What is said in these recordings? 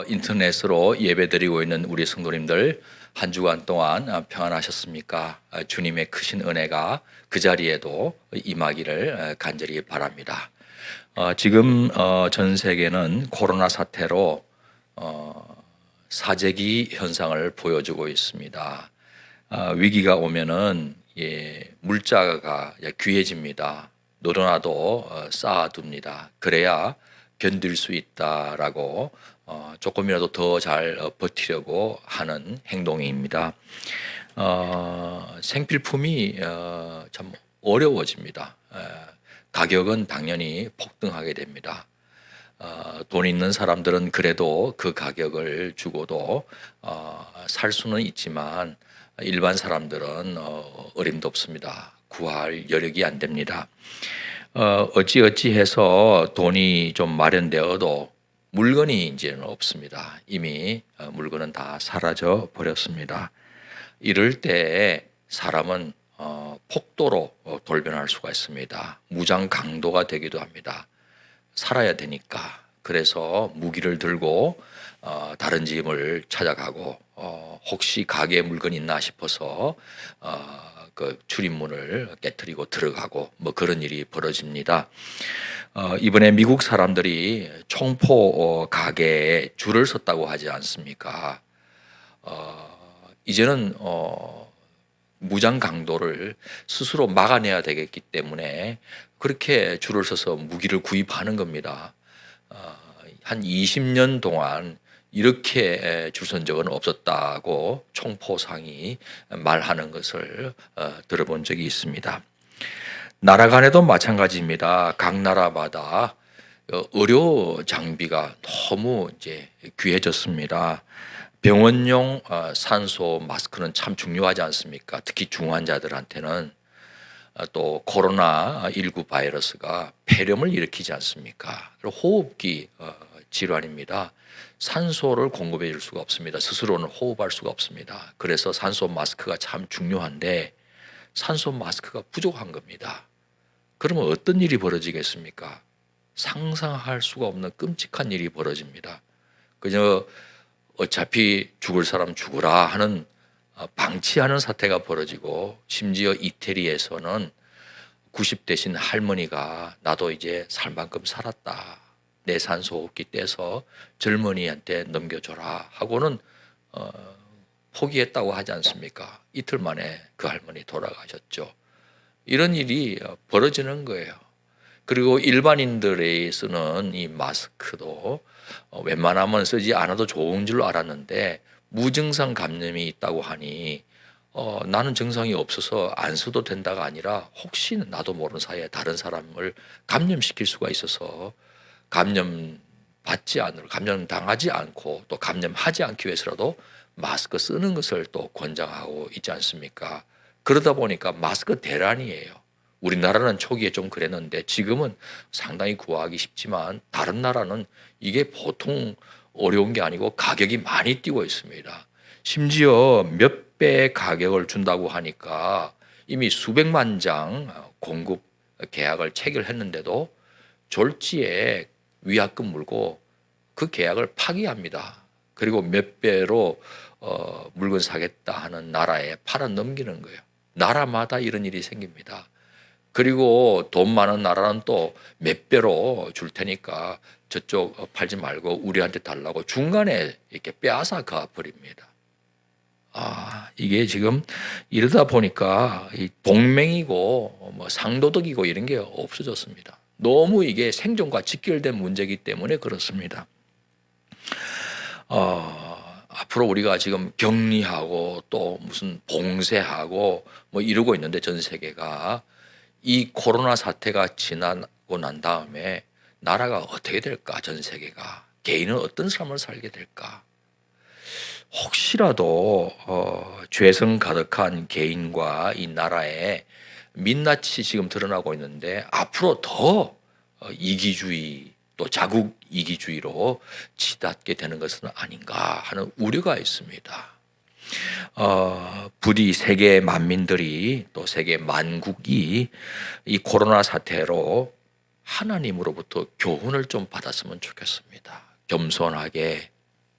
인터넷으로 예배드리고 있는 우리 성도님들 한 주간 동안 평안하셨습니까? 주님의 크신 은혜가 그 자리에도 임하기를 간절히 바랍니다. 지금 전 세계는 코로나 사태로 사재기 현상을 보여주고 있습니다. 위기가 오면은 물자가 귀해집니다. 늘어나도 쌓아둡니다. 그래야 견딜 수 있다라고 조금이라도 더 잘 버티려고 하는 행동입니다. 생필품이 참 어려워집니다. 가격은 당연히 폭등하게 됩니다. 돈 있는 사람들은 그래도 그 가격을 주고도 살 수는 있지만 일반 사람들은 어림도 없습니다. 구할 여력이 안 됩니다. 어찌해서 돈이 좀 마련되어도 물건이 이제는 없습니다. 이미 물건은 다 사라져 버렸습니다. 이럴 때 사람은 폭도로 돌변할 수가 있습니다. 무장 강도가 되기도 합니다. 살아야 되니까. 그래서 무기를 들고 다른 집을 찾아가고 혹시 가게에 물건이 있나 싶어서 그 출입문을 깨트리고 들어가고 뭐 그런 일이 벌어집니다. 이번에 미국 사람들이 총포 가게에 줄을 섰다고 하지 않습니까? 이제는 무장 강도를 스스로 막아내야 되겠기 때문에 그렇게 줄을 서서 무기를 구입하는 겁니다. 한 20년 동안 이렇게 줄 선 적은 없었다고 총포상이 말하는 것을 들어본 적이 있습니다. 나라 간에도 마찬가지입니다. 각 나라마다 의료 장비가 너무 이제 귀해졌습니다. 병원용 산소 마스크는 참 중요하지 않습니까? 특히 중환자들한테는 또 코로나19 바이러스가 폐렴을 일으키지 않습니까? 호흡기 질환입니다. 산소를 공급해 줄 수가 없습니다. 스스로는 호흡할 수가 없습니다. 그래서 산소 마스크가 참 중요한데 산소 마스크가 부족한 겁니다. 그러면 어떤 일이 벌어지겠습니까? 상상할 수가 없는 끔찍한 일이 벌어집니다. 그저 어차피 죽을 사람 죽으라 하는 방치하는 사태가 벌어지고 심지어 이태리에서는 90대신 할머니가 나도 이제 살 만큼 살았다. 내 산소호흡기 떼서 젊은이한테 넘겨줘라 하고는 포기했다고 하지 않습니까? 이틀 만에 그 할머니 돌아가셨죠. 이런 일이 벌어지는 거예요. 그리고 일반인들이 쓰는 이 마스크도 웬만하면 쓰지 않아도 좋은 줄 알았는데 무증상 감염이 있다고 하니 나는 증상이 없어서 안 써도 된다가 아니라 혹시 나도 모르는 사이에 다른 사람을 감염시킬 수가 있어서 감염당하지 않고 또 감염하지 않기 위해서라도 마스크 쓰는 것을 또 권장하고 있지 않습니까? 그러다 보니까 마스크 대란이에요. 우리나라는 초기에 좀 그랬는데 지금은 상당히 구하기 쉽지만 다른 나라는 이게 보통 어려운 게 아니고 가격이 많이 뛰고 있습니다. 심지어 몇 배 가격을 준다고 하니까 이미 수백만 장 공급 계약을 체결했는데도 졸지에 위약금 물고 그 계약을 파기합니다. 그리고 몇 배로 물건 사겠다 하는 나라에 팔아 넘기는 거예요. 나라마다 이런 일이 생깁니다. 그리고 돈 많은 나라는 또 몇 배로 줄 테니까 저쪽 팔지 말고 우리한테 달라고 중간에 이렇게 빼앗아 가 버립니다. 이게 지금 이러다 보니까 이 동맹이고 뭐 상도덕이고 이런 게 없어졌습니다. 너무 이게 생존과 직결된 문제이기 때문에 그렇습니다. 앞으로 우리가 지금 격리하고 또 무슨 봉쇄하고 뭐 이러고 있는데 전 세계가 이 코로나 사태가 지나고 난 다음에 나라가 어떻게 될까? 전 세계가 개인은 어떤 삶을 살게 될까? 혹시라도 죄성 가득한 개인과 이 나라의 민낯이 지금 드러나고 있는데 앞으로 더 이기주의 또 자국 이기주의로 치닫게 되는 것은 아닌가 하는 우려가 있습니다. 부디 세계 만민들이 또 세계 만국이 이 코로나 사태로 하나님으로부터 교훈을 좀 받았으면 좋겠습니다. 겸손하게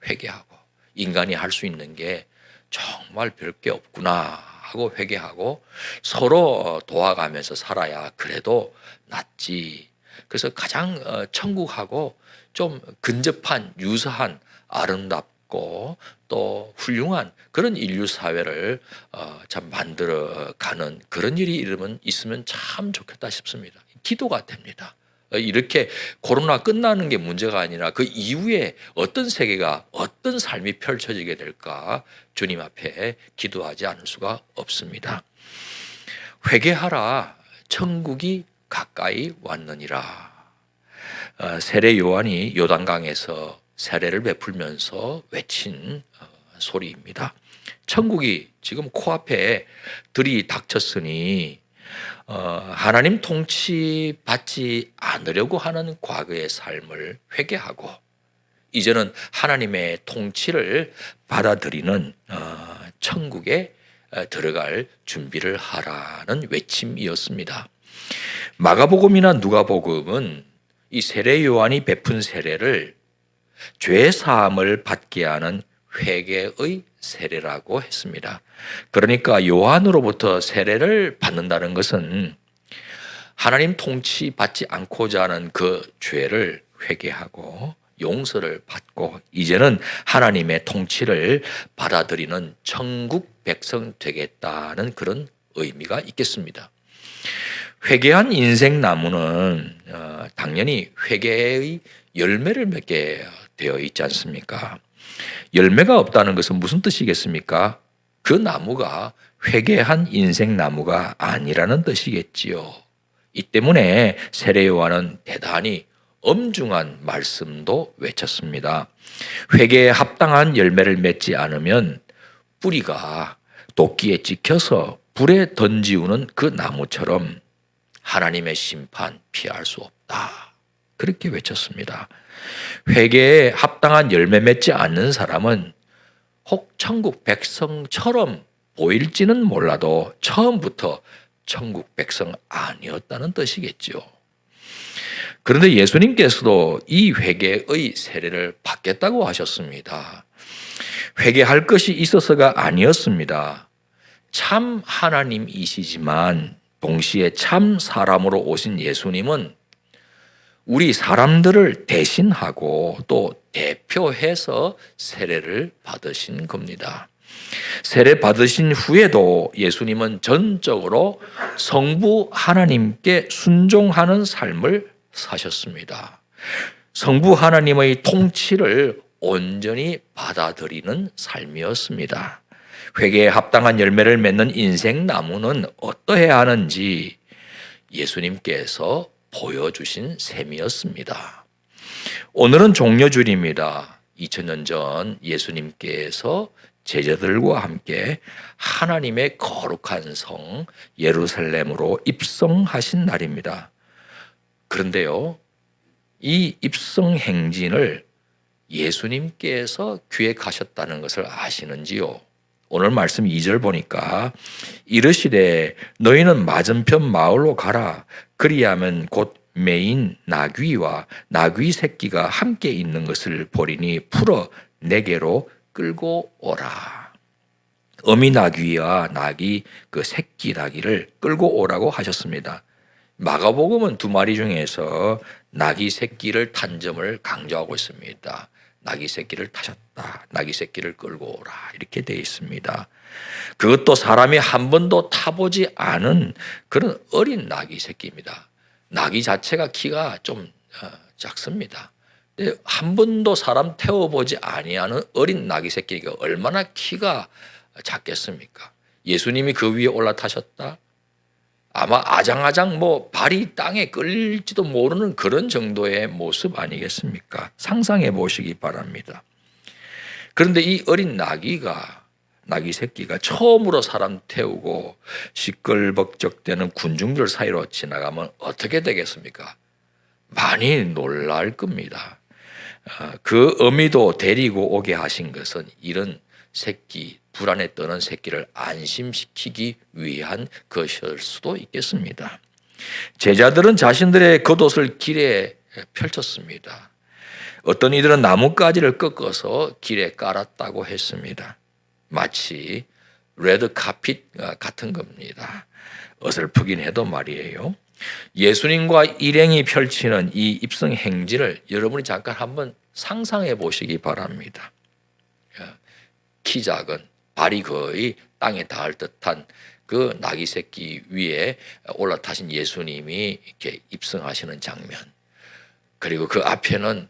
회개하고 인간이 할 수 있는 게 정말 별게 없구나 하고 회개하고 서로 도와가면서 살아야 그래도 낫지. 그래서 가장 천국하고 좀 근접한 유사한 아름답고 또 훌륭한 그런 인류 사회를 참 만들어가는 그런 일이 있으면 참 좋겠다 싶습니다. 기도가 됩니다. 이렇게 코로나 끝나는 게 문제가 아니라 그 이후에 어떤 세계가 어떤 삶이 펼쳐지게 될까 주님 앞에 기도하지 않을 수가 없습니다. 회개하라 천국이 가까이 왔느니라. 세례 요한이 요단강에서 세례를 베풀면서 외친 소리입니다. 천국이 지금 코앞에 들이닥쳤으니 하나님 통치 받지 않으려고 하는 과거의 삶을 회개하고 이제는 하나님의 통치를 받아들이는 천국에 들어갈 준비를 하라는 외침이었습니다. 마가복음이나 누가복음은 이 세례 요한이 베푼 세례를 죄 사함을 받게 하는 회개의 세례라고 했습니다. 그러니까 요한으로부터 세례를 받는다는 것은 하나님 통치 받지 않고자 하는 그 죄를 회개하고 용서를 받고 이제는 하나님의 통치를 받아들이는 천국 백성 되겠다는 그런 의미가 있겠습니다. 회개한 인생 나무는 당연히 회개의 열매를 맺게 되어 있지 않습니까? 열매가 없다는 것은 무슨 뜻이겠습니까? 그 나무가 회개한 인생 나무가 아니라는 뜻이겠지요. 이 때문에 세례 요한은 대단히 엄중한 말씀도 외쳤습니다. 회개에 합당한 열매를 맺지 않으면 뿌리가 도끼에 찍혀서 불에 던지우는 그 나무처럼 하나님의 심판 피할 수 없다. 그렇게 외쳤습니다. 회개에 합당한 열매 맺지 않는 사람은 혹 천국 백성처럼 보일지는 몰라도 처음부터 천국 백성 아니었다는 뜻이겠죠. 그런데 예수님께서도 이 회개의 세례를 받겠다고 하셨습니다. 회개할 것이 있어서가 아니었습니다. 참 하나님이시지만 동시에 참 사람으로 오신 예수님은 우리 사람들을 대신하고 또 대표해서 세례를 받으신 겁니다. 세례 받으신 후에도 예수님은 전적으로 성부 하나님께 순종하는 삶을 사셨습니다. 성부 하나님의 통치를 온전히 받아들이는 삶이었습니다. 회개에 합당한 열매를 맺는 인생 나무는 어떠해야 하는지 예수님께서 보여주신 셈이었습니다. 오늘은 종려주일입니다. 2000년 전 예수님께서 제자들과 함께 하나님의 거룩한 성 예루살렘으로 입성하신 날입니다. 그런데요, 이 입성 행진을 예수님께서 기획하셨다는 것을 아시는지요? 오늘 말씀 2절 보니까 이르시되 너희는 맞은편 마을로 가라. 그리하면 곧 매인 나귀와 나귀 새끼가 함께 있는 것을 보리니 풀어 내게로 끌고 오라. 어미 나귀와 나귀 그 새끼 나귀를 끌고 오라고 하셨습니다. 마가복음은 두 마리 중에서 나귀 새끼를 탄 점을 강조하고 있습니다. 나귀 새끼를 타셨다. 나귀 새끼를 끌고 오라. 이렇게 되어 있습니다. 그것도 사람이 한 번도 타보지 않은 그런 어린 나귀 새끼입니다. 나귀 자체가 키가 좀 작습니다. 근데 한 번도 사람 태워보지 아니하는 어린 나귀 새끼가 얼마나 키가 작겠습니까? 예수님이 그 위에 올라타셨다? 아마 아장아장 발이 땅에 끌릴지도 모르는 그런 정도의 모습 아니겠습니까? 상상해 보시기 바랍니다. 그런데 이 어린 나귀 새끼가 처음으로 사람 태우고 시끌벅적대는 군중들 사이로 지나가면 어떻게 되겠습니까? 많이 놀랄 겁니다. 그 어미도 데리고 오게 하신 것은 이런 새끼, 불안에 떠는 새끼를 안심시키기 위한 것일 수도 있겠습니다. 제자들은 자신들의 겉옷을 길에 펼쳤습니다. 어떤 이들은 나뭇가지를 꺾어서 길에 깔았다고 했습니다. 마치 레드 카핏 같은 겁니다. 어설프긴 해도 말이에요. 예수님과 일행이 펼치는 이 입성 행진을 여러분이 잠깐 한번 상상해 보시기 바랍니다. 키 작은 발이 거의 땅에 닿을 듯한 그 나귀 새끼 위에 올라타신 예수님이 이렇게 입성하시는 장면. 그리고 그 앞에는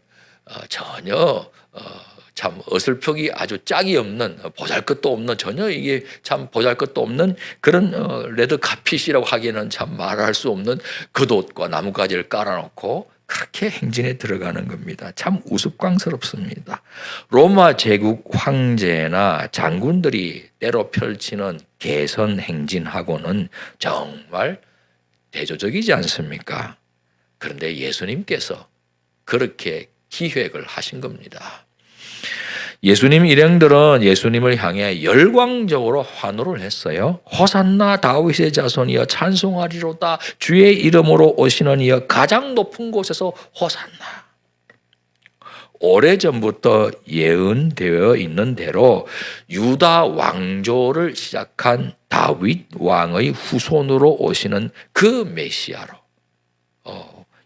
전혀 참 어설프기 아주 짝이 없는 보잘것도 없는 전혀 이게 참 보잘것도 없는 그런 레드 카핏이라고 하기에는 참 말할 수 없는 겉옷과 나뭇가지를 깔아놓고 그렇게 행진에 들어가는 겁니다. 참 우스꽝스럽습니다. 로마 제국 황제나 장군들이 때로 펼치는 개선 행진하고는 정말 대조적이지 않습니까? 그런데 예수님께서 그렇게 기획을 하신 겁니다. 예수님 일행들은 예수님을 향해 열광적으로 환호를 했어요. 호산나 다윗의 자손이여 찬송하리로다. 주의 이름으로 오시는 이여 가장 높은 곳에서 호산나. 오래전부터 예언되어 있는 대로 유다 왕조를 시작한 다윗 왕의 후손으로 오시는 그 메시아로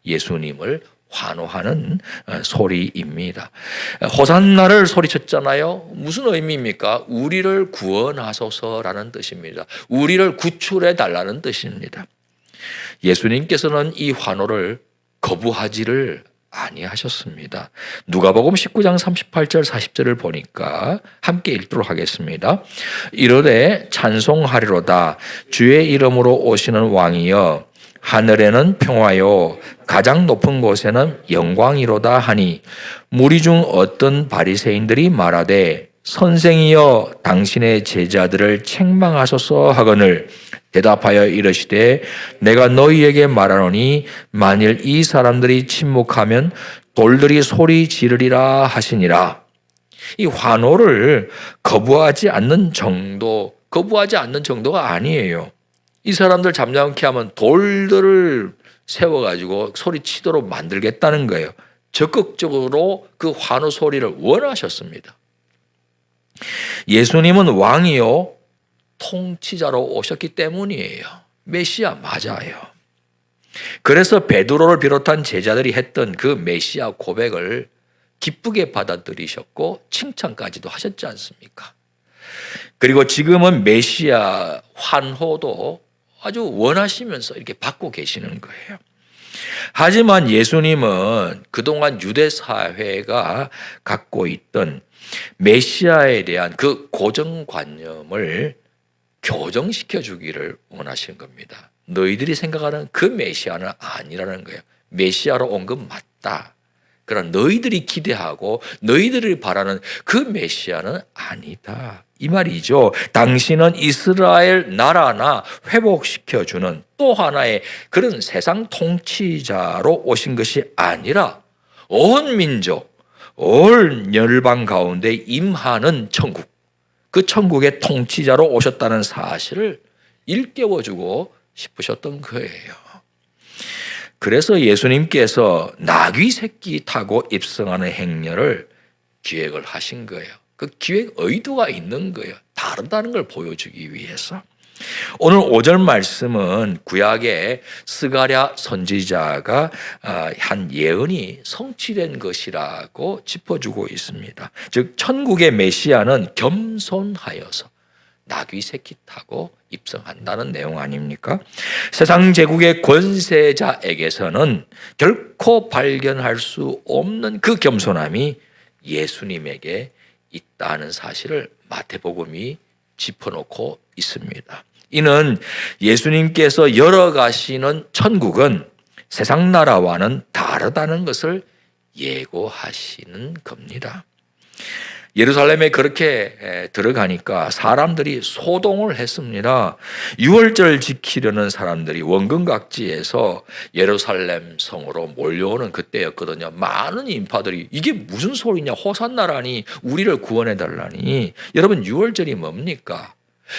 예수님을 환호하는 소리입니다. 호산나를 소리쳤잖아요. 무슨 의미입니까? 우리를 구원하소서라는 뜻입니다. 우리를 구출해 달라는 뜻입니다. 예수님께서는 이 환호를 거부하지를 아니하셨습니다. 누가복음 19장 38절 40절을 보니까 함께 읽도록 하겠습니다. 이르되 찬송하리로다 주의 이름으로 오시는 왕이여 하늘에는 평화요 가장 높은 곳에는 영광이로다 하니 무리 중 어떤 바리새인들이 말하되 선생이여 당신의 제자들을 책망하소서 하거늘 대답하여 이르시되 내가 너희에게 말하노니 만일 이 사람들이 침묵하면 돌들이 소리 지르리라 하시니라. 이 환호를 거부하지 않는 정도가 아니에요. 이 사람들 잠잠케 하면 돌들을 세워가지고 소리치도록 만들겠다는 거예요. 적극적으로 그 환호 소리를 원하셨습니다. 예수님은 왕이요 통치자로 오셨기 때문이에요. 메시아 맞아요. 그래서 베드로를 비롯한 제자들이 했던 그 메시아 고백을 기쁘게 받아들이셨고 칭찬까지도 하셨지 않습니까? 그리고 지금은 메시아 환호도 아주 원하시면서 이렇게 받고 계시는 거예요. 하지만 예수님은 그동안 유대 사회가 갖고 있던 메시아에 대한 그 고정관념을 교정시켜 주기를 원하시는 겁니다. 너희들이 생각하는 그 메시아는 아니라는 거예요. 메시아로 온 건 맞다. 그러나 너희들이 기대하고 너희들이 바라는 그 메시아는 아니다. 이 말이죠. 당신은 이스라엘 나라나 회복시켜주는 또 하나의 그런 세상 통치자로 오신 것이 아니라 온 민족, 온 열방 가운데 임하는 천국, 그 천국의 통치자로 오셨다는 사실을 일깨워주고 싶으셨던 거예요. 그래서 예수님께서 나귀 새끼 타고 입성하는 행렬을 기획을 하신 거예요. 그 기획 의도가 있는 거예요. 다르다는 걸 보여주기 위해서. 오늘 5절 말씀은 구약의 스가랴 선지자가 한 예언이 성취된 것이라고 짚어주고 있습니다. 즉 천국의 메시아는 겸손하여서 나귀 새끼 타고 입성한다는 내용 아닙니까? 세상 제국의 권세자에게서는 결코 발견할 수 없는 그 겸손함이 예수님에게 있다는 사실을 마태복음이 짚어놓고 있습니다. 이는 예수님께서 열어가시는 천국은 세상 나라와는 다르다는 것을 예고하시는 겁니다. 예루살렘에 그렇게 들어가니까 사람들이 소동을 했습니다. 유월절 지키려는 사람들이 원근각지에서 예루살렘 성으로 몰려오는 그때였거든요. 많은 인파들이 이게 무슨 소리냐, 호산나라니, 우리를 구원해달라니. 여러분 유월절이 뭡니까?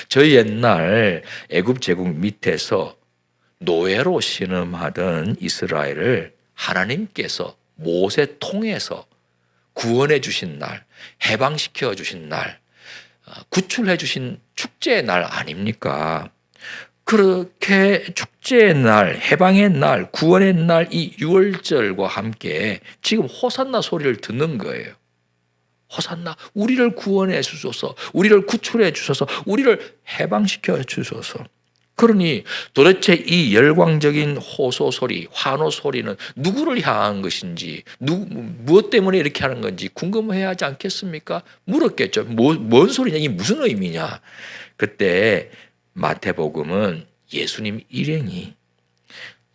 저희 옛날 애굽 제국 밑에서 노예로 신음하던 이스라엘을 하나님께서 모세 통해서 구원해 주신 날, 해방시켜 주신 날, 구출해 주신 축제의 날 아닙니까? 그렇게 축제의 날, 해방의 날, 구원의 날, 이 유월절과 함께 지금 호산나 소리를 듣는 거예요. 호산나, 우리를 구원해 주소서, 우리를 구출해 주소서, 우리를 해방시켜 주소서. 그러니 도대체 이 열광적인 호소 소리, 환호 소리는 누구를 향한 것인지, 무엇 때문에 이렇게 하는 건지 궁금해야 하지 않겠습니까? 물었겠죠. 뭔 소리냐? 이게 무슨 의미냐? 그때 마태복음은 예수님 일행이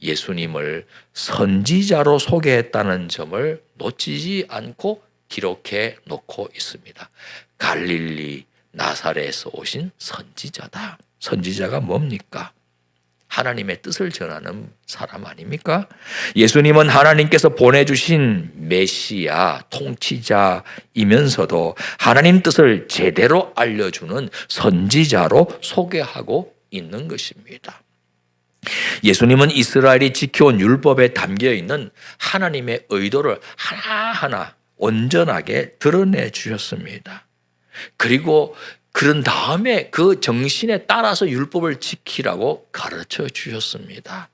예수님을 선지자로 소개했다는 점을 놓치지 않고 기록해 놓고 있습니다. 갈릴리 나사렛에서 오신 선지자다. 선지자가 뭡니까? 하나님의 뜻을 전하는 사람 아닙니까? 예수님은 하나님께서 보내주신 메시아 통치자이면서도 하나님 뜻을 제대로 알려주는 선지자로 소개하고 있는 것입니다. 예수님은 이스라엘이 지켜온 율법에 담겨 있는 하나님의 의도를 하나하나 온전하게 드러내 주셨습니다. 그리고 그런 다음에 그 정신에 따라서 율법을 지키라고 가르쳐 주셨습니다.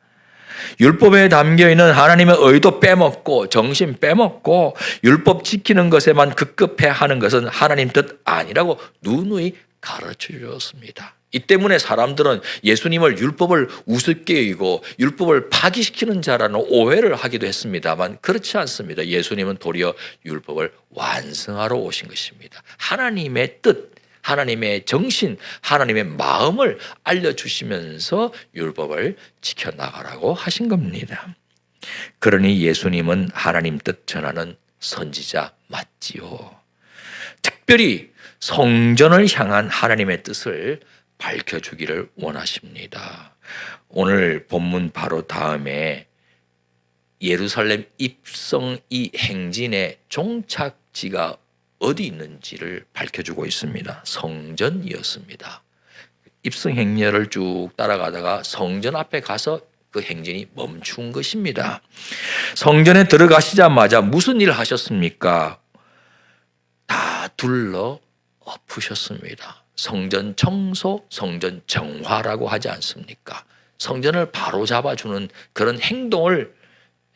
율법에 담겨 있는 하나님의 의도 빼먹고 정신 빼먹고 율법 지키는 것에만 급급해 하는 것은 하나님 뜻 아니라고 누누이 가르쳐 주셨습니다. 이 때문에 사람들은 예수님을 율법을 우습게 여기고 율법을 파기시키는 자라는 오해를 하기도 했습니다만 그렇지 않습니다. 예수님은 도리어 율법을 완성하러 오신 것입니다. 하나님의 뜻, 하나님의 정신, 하나님의 마음을 알려주시면서 율법을 지켜나가라고 하신 겁니다. 그러니 예수님은 하나님 뜻 전하는 선지자 맞지요. 특별히 성전을 향한 하나님의 뜻을 밝혀주기를 원하십니다. 오늘 본문 바로 다음에 예루살렘 입성 이 행진의 종착지가 어디 있는지를 밝혀주고 있습니다. 성전이었습니다. 입성 행렬을 쭉 따라가다가 성전 앞에 가서 그 행진이 멈춘 것입니다. 성전에 들어가시자마자 무슨 일을 하셨습니까? 다 둘러 엎으셨습니다. 성전 청소, 성전 정화라고 하지 않습니까? 성전을 바로 잡아주는 그런 행동을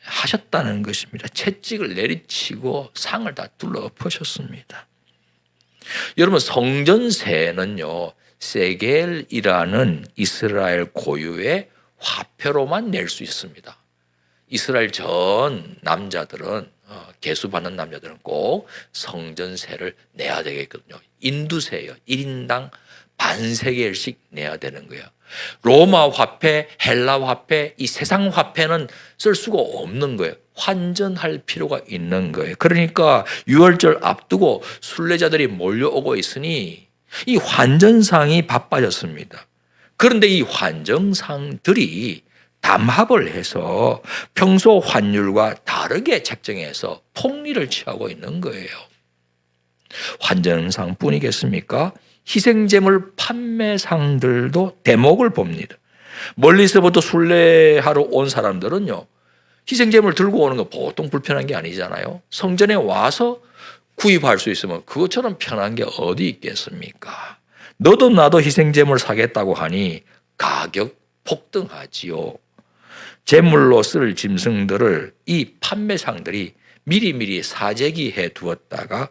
하셨다는 것입니다. 채찍을 내리치고 상을 다 둘러 엎으셨습니다. 여러분, 성전세는요, 세겔이라는 이스라엘 고유의 화폐로만 낼 수 있습니다. 이스라엘 전 남자들은 계수받는 남자들은 꼭 성전세를 내야 되겠거든요. 인두세예요. 1인당 반세겔씩 내야 되는 거예요. 로마 화폐, 헬라 화폐, 이 세상 화폐는 쓸 수가 없는 거예요. 환전할 필요가 있는 거예요. 그러니까 유월절 앞두고 순례자들이 몰려오고 있으니 이 환전상이 바빠졌습니다. 그런데 이 환전상들이 담합을 해서 평소 환율과 다르게 책정해서 폭리를 취하고 있는 거예요. 환전상뿐이겠습니까? 희생제물 판매상들도 대목을 봅니다. 멀리서부터 순례하러 온 사람들은요, 희생제물 들고 오는 거 보통 불편한 게 아니잖아요. 성전에 와서 구입할 수 있으면 그것처럼 편한 게 어디 있겠습니까? 너도 나도 희생제물 사겠다고 하니 가격 폭등하지요. 제물로 쓸 짐승들을 이 판매상들이 미리미리 사재기해 두었다가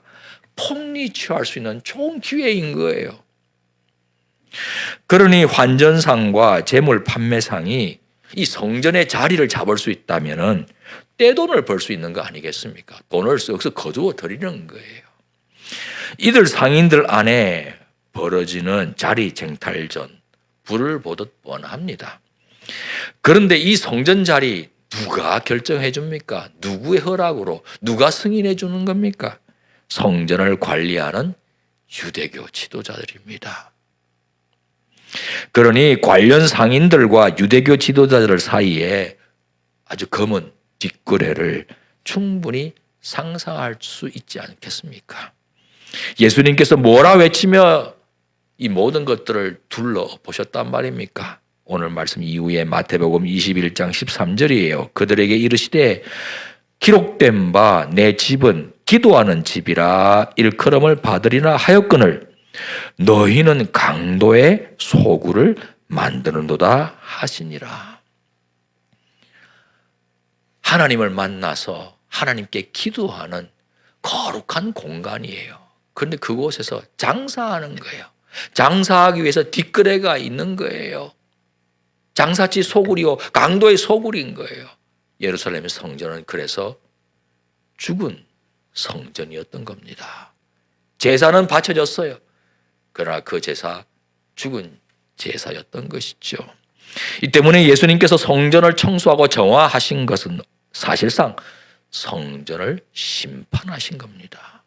폭리 취할 수 있는 좋은 기회인 거예요. 그러니 환전상과 제물 판매상이 이 성전의 자리를 잡을 수 있다면 떼돈을 벌 수 있는 거 아니겠습니까? 돈을 쓱쓱 거두어 드리는 거예요. 이들 상인들 안에 벌어지는 자리 쟁탈전, 불을 보듯 뻔합니다. 그런데 이 성전 자리 누가 결정해 줍니까? 누구의 허락으로, 누가 승인해 주는 겁니까? 성전을 관리하는 유대교 지도자들입니다. 그러니 관련 상인들과 유대교 지도자들 사이에 아주 검은 뒷거래를 충분히 상상할 수 있지 않겠습니까? 예수님께서 뭐라 외치며 이 모든 것들을 둘러보셨단 말입니까? 오늘 말씀 이후에 마태복음 21장 13절이에요. 그들에게 이르시되 기록된 바 내 집은 기도하는 집이라 일컬음을 받으리라 하였거늘 너희는 강도의 소굴을 만드는도다 하시니라. 하나님을 만나서 하나님께 기도하는 거룩한 공간이에요. 그런데 그곳에서 장사하는 거예요. 장사하기 위해서 뒷거래가 있는 거예요. 장사치 소굴이요, 강도의 소굴인 거예요. 예루살렘 성전은 그래서 죽은 성전이었던 겁니다. 제사는 바쳐졌어요. 그러나 그 제사 죽은 제사였던 것이죠. 이 때문에 예수님께서 성전을 청소하고 정화하신 것은 사실상 성전을 심판하신 겁니다.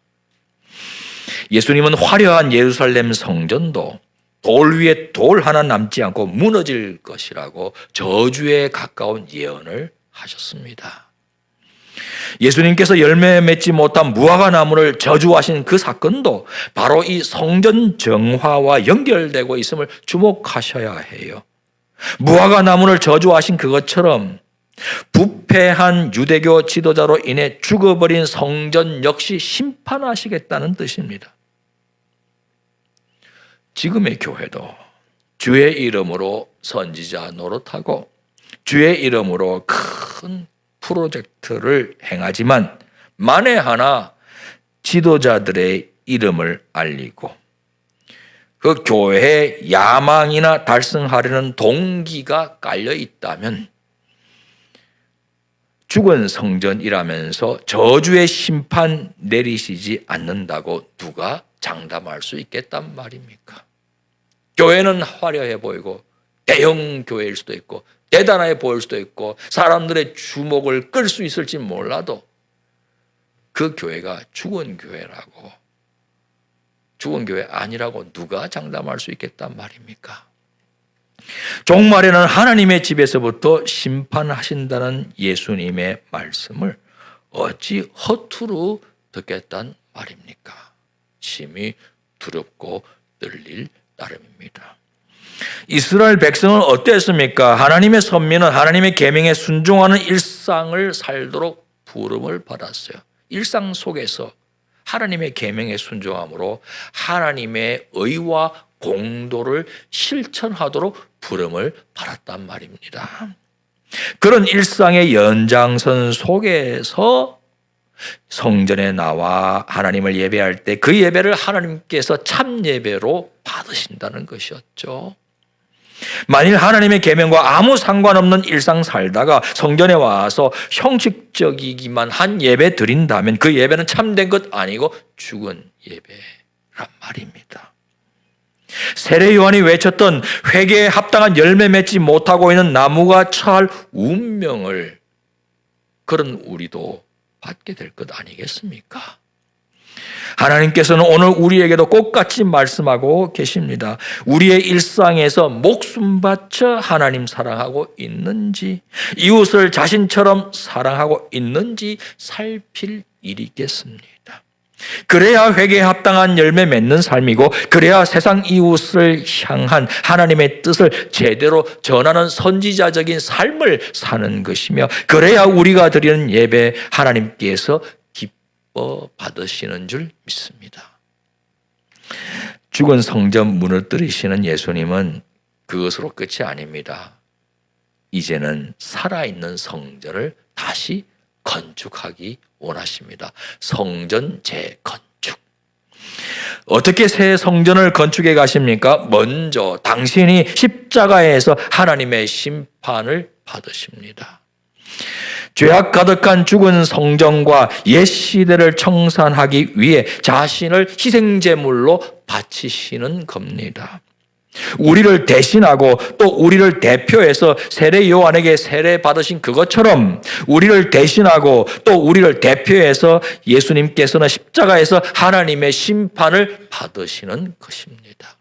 예수님은 화려한 예루살렘 성전도 돌 위에 돌 하나 남지 않고 무너질 것이라고 저주에 가까운 예언을 하셨습니다. 예수님께서 열매 맺지 못한 무화과 나무를 저주하신 그 사건도 바로 이 성전 정화와 연결되고 있음을 주목하셔야 해요. 무화과 나무를 저주하신 그것처럼 부패한 유대교 지도자로 인해 죽어버린 성전 역시 심판하시겠다는 뜻입니다. 지금의 교회도 주의 이름으로 선지자 노릇하고 주의 이름으로 큰 프로젝트를 행하지만 만에 하나 지도자들의 이름을 알리고 그 교회의 야망이나 달성하려는 동기가 깔려 있다면 죽은 성전이라면서 저주의 심판 내리시지 않는다고 누가 장담할 수 있겠단 말입니까? 교회는 화려해 보이고 대형 교회일 수도 있고 대단해 보일 수도 있고 사람들의 주목을 끌 수 있을지 몰라도 그 교회가 죽은 교회라고, 죽은 교회 아니라고 누가 장담할 수 있겠단 말입니까? 종말에는 하나님의 집에서부터 심판하신다는 예수님의 말씀을 어찌 허투루 듣겠단 말입니까? 심히 두렵고 떨릴 따름입니다. 이스라엘 백성은 어땠습니까? 하나님의 선민은 하나님의 계명에 순종하는 일상을 살도록 부름을 받았어요. 일상 속에서 하나님의 계명에 순종함으로 하나님의 의와 공도를 실천하도록 부름을 받았단 말입니다. 그런 일상의 연장선 속에서 성전에 나와 하나님을 예배할 때 그 예배를 하나님께서 참 예배로 받으신다는 것이었죠. 만일 하나님의 계명과 아무 상관없는 일상 살다가 성전에 와서 형식적이기만 한 예배 드린다면 그 예배는 참된 것 아니고 죽은 예배란 말입니다. 세례 요한이 외쳤던 회개에 합당한 열매 맺지 못하고 있는 나무가 처할 운명을 그런 우리도 받게 될 것 아니겠습니까? 하나님께서는 오늘 우리에게도 똑같이 말씀하고 계십니다. 우리의 일상에서 목숨 바쳐 하나님 사랑하고 있는지, 이웃을 자신처럼 사랑하고 있는지 살필 일이겠습니다. 그래야 회개에 합당한 열매 맺는 삶이고, 그래야 세상 이웃을 향한 하나님의 뜻을 제대로 전하는 선지자적인 삶을 사는 것이며, 그래야 우리가 드리는 예배 하나님께서 기뻐 받으시는 줄 믿습니다. 죽은 성전 무너뜨리시는 예수님은 그것으로 끝이 아닙니다. 이제는 살아있는 성전을 다시 건축하기 원하십니다. 성전 재건축. 어떻게 새 성전을 건축해 가십니까? 먼저 당신이 십자가에서 하나님의 심판을 받으십니다. 죄악 가득한 죽은 성전과 옛 시대를 청산하기 위해 자신을 희생제물로 바치시는 겁니다. 우리를 대신하고 또 우리를 대표해서 세례 요한에게 세례 받으신 그것처럼 우리를 대신하고 또 우리를 대표해서 예수님께서는 십자가에서 하나님의 심판을 받으시는 것입니다.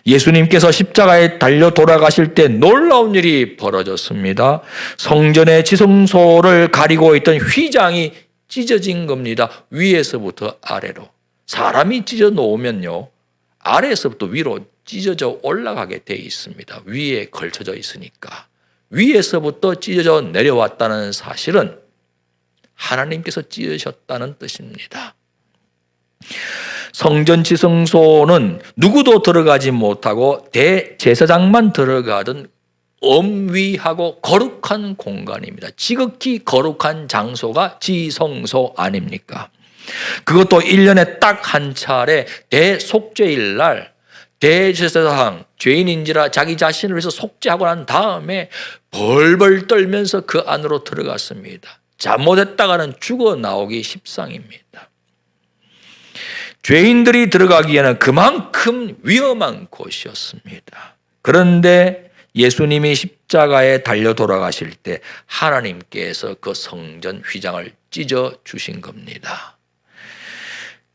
예수님께서 십자가에 달려 돌아가실 때 놀라운 일이 벌어졌습니다. 성전의 지성소를 가리고 있던 휘장이 찢어진 겁니다. 위에서부터 아래로. 사람이 찢어 놓으면요, 아래에서부터 위로 찢어져 올라가게 돼 있습니다. 위에 걸쳐져 있으니까. 위에서부터 찢어져 내려왔다는 사실은 하나님께서 찌으셨다는 뜻입니다. 성전 지성소는 누구도 들어가지 못하고 대제사장만 들어가던 엄위하고 거룩한 공간입니다. 지극히 거룩한 장소가 지성소 아닙니까? 그것도 1년에 딱 한 차례 대속죄일 날 대제사장 죄인인지라 자기 자신을 위해서 속죄하고 난 다음에 벌벌 떨면서 그 안으로 들어갔습니다. 잘못했다가는 죽어 나오기 십상입니다. 죄인들이 들어가기에는 그만큼 위험한 곳이었습니다. 그런데 예수님이 십자가에 달려 돌아가실 때 하나님께서 그 성전 휘장을 찢어 주신 겁니다.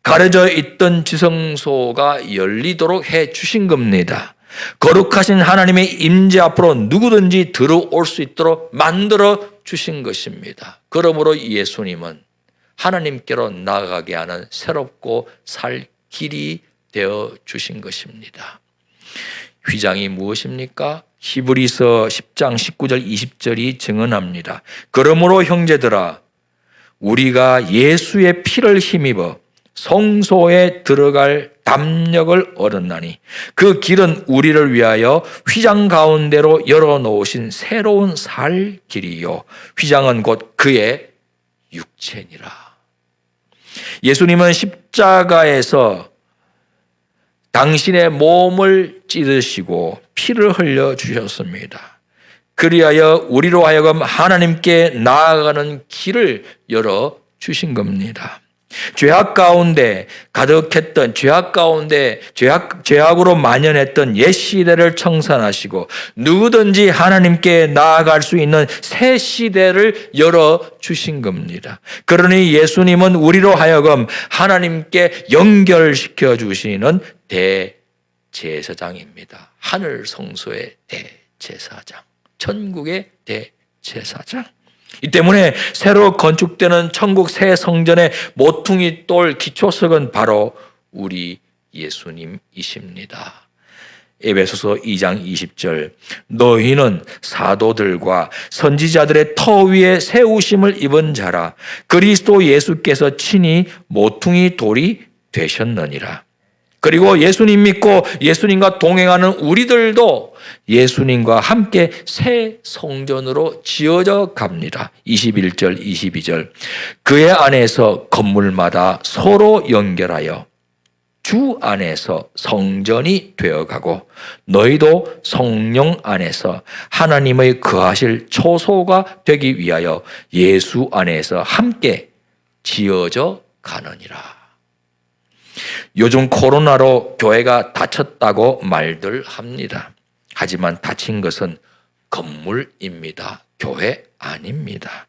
가려져 있던 지성소가 열리도록 해 주신 겁니다. 거룩하신 하나님의 임재 앞으로 누구든지 들어올 수 있도록 만들어 주신 것입니다. 그러므로 예수님은 하나님께로 나아가게 하는 새롭고 살 길이 되어 주신 것입니다. 휘장이 무엇입니까? 히브리서 10장 19절 20절이 증언합니다. 그러므로 형제들아 우리가 예수의 피를 힘입어 성소에 들어갈 담력을 얻었나니 그 길은 우리를 위하여 휘장 가운데로 열어놓으신 새로운 살 길이요 휘장은 곧 그의 육체니라. 예수님은 십자가에서 당신의 몸을 찢으시고 피를 흘려 주셨습니다. 그리하여 우리로 하여금 하나님께 나아가는 길을 열어 주신 겁니다. 죄악 가운데 가득했던 죄악으로 만연했던 옛 시대를 청산하시고 누구든지 하나님께 나아갈 수 있는 새 시대를 열어 주신 겁니다. 그러니 예수님은 우리로 하여금 하나님께 연결시켜 주시는 대제사장입니다. 하늘 성소의 대제사장, 천국의 대제사장. 이 때문에 새로 건축되는 천국 새 성전의 모퉁이 돌 기초석은 바로 우리 예수님이십니다. 에베소서 2장 20절 너희는 사도들과 선지자들의 터 위에 세우심을 입은 자라 그리스도 예수께서 친히 모퉁이 돌이 되셨느니라. 그리고 예수님 믿고 예수님과 동행하는 우리들도 예수님과 함께 새 성전으로 지어져 갑니다. 21절 22절 그의 안에서 건물마다 서로 연결하여 주 안에서 성전이 되어가고 너희도 성령 안에서 하나님의 거하실 초소가 되기 위하여 예수 안에서 함께 지어져 가느니라. 요즘 코로나로 교회가 다쳤다고 말들 합니다. 하지만 다친 것은 건물입니다. 교회 아닙니다.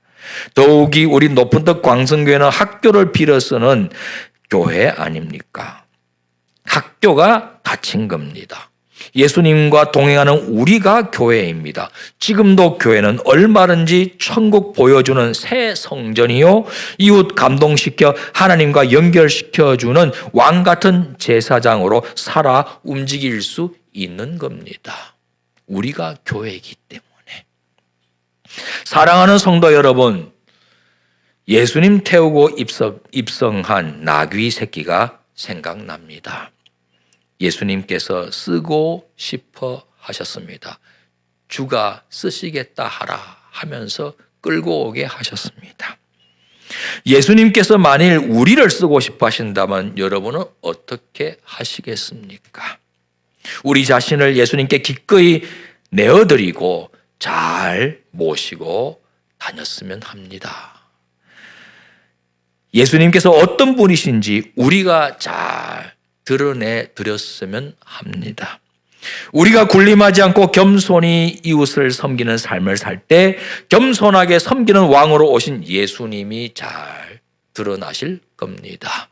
더욱이 우리 높은 뜻 광성교회는 학교를 빌어 쓰는 교회 아닙니까? 학교가 다친 겁니다. 예수님과 동행하는 우리가 교회입니다. 지금도 교회는 얼마든지 천국 보여주는 새 성전이요 이웃 감동시켜 하나님과 연결시켜주는 왕같은 제사장으로 살아 움직일 수 있는 겁니다. 우리가 교회이기 때문에. 사랑하는 성도 여러분, 예수님 태우고 입성한 나귀 새끼가 생각납니다. 예수님께서 쓰고 싶어 하셨습니다. 주가 쓰시겠다 하라 하면서 끌고 오게 하셨습니다. 예수님께서 만일 우리를 쓰고 싶어 하신다면 여러분은 어떻게 하시겠습니까? 우리 자신을 예수님께 기꺼이 내어드리고 잘 모시고 다녔으면 합니다. 예수님께서 어떤 분이신지 우리가 잘 드러내 드렸으면 합니다. 우리가 군림하지 않고 겸손히 이웃을 섬기는 삶을 살 때 겸손하게 섬기는 왕으로 오신 예수님이 잘 드러나실 겁니다.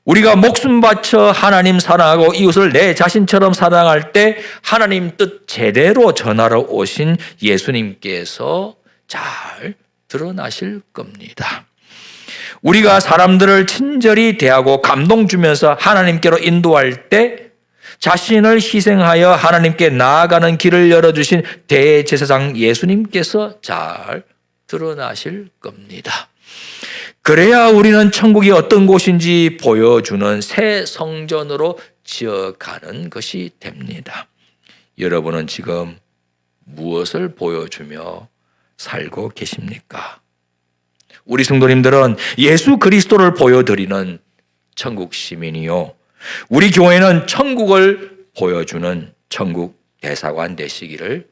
우리가 목숨 바쳐 하나님 사랑하고 이웃을 내 자신처럼 사랑할 때 하나님 뜻 제대로 전하러 오신 예수님께서 잘 드러나실 겁니다. 우리가 사람들을 친절히 대하고 감동 주면서 하나님께로 인도할 때 자신을 희생하여 하나님께 나아가는 길을 열어주신 대제사장 예수님께서 잘 드러나실 겁니다. 그래야 우리는 천국이 어떤 곳인지 보여주는 새 성전으로 지어가는 것이 됩니다. 여러분은 지금 무엇을 보여주며 살고 계십니까? 우리 성도님들은 예수 그리스도를 보여드리는 천국 시민이요, 우리 교회는 천국을 보여주는 천국 대사관 되시기를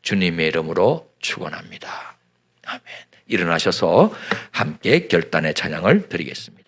주님의 이름으로 축원합니다. 아멘. 일어나셔서 함께 결단의 찬양을 드리겠습니다.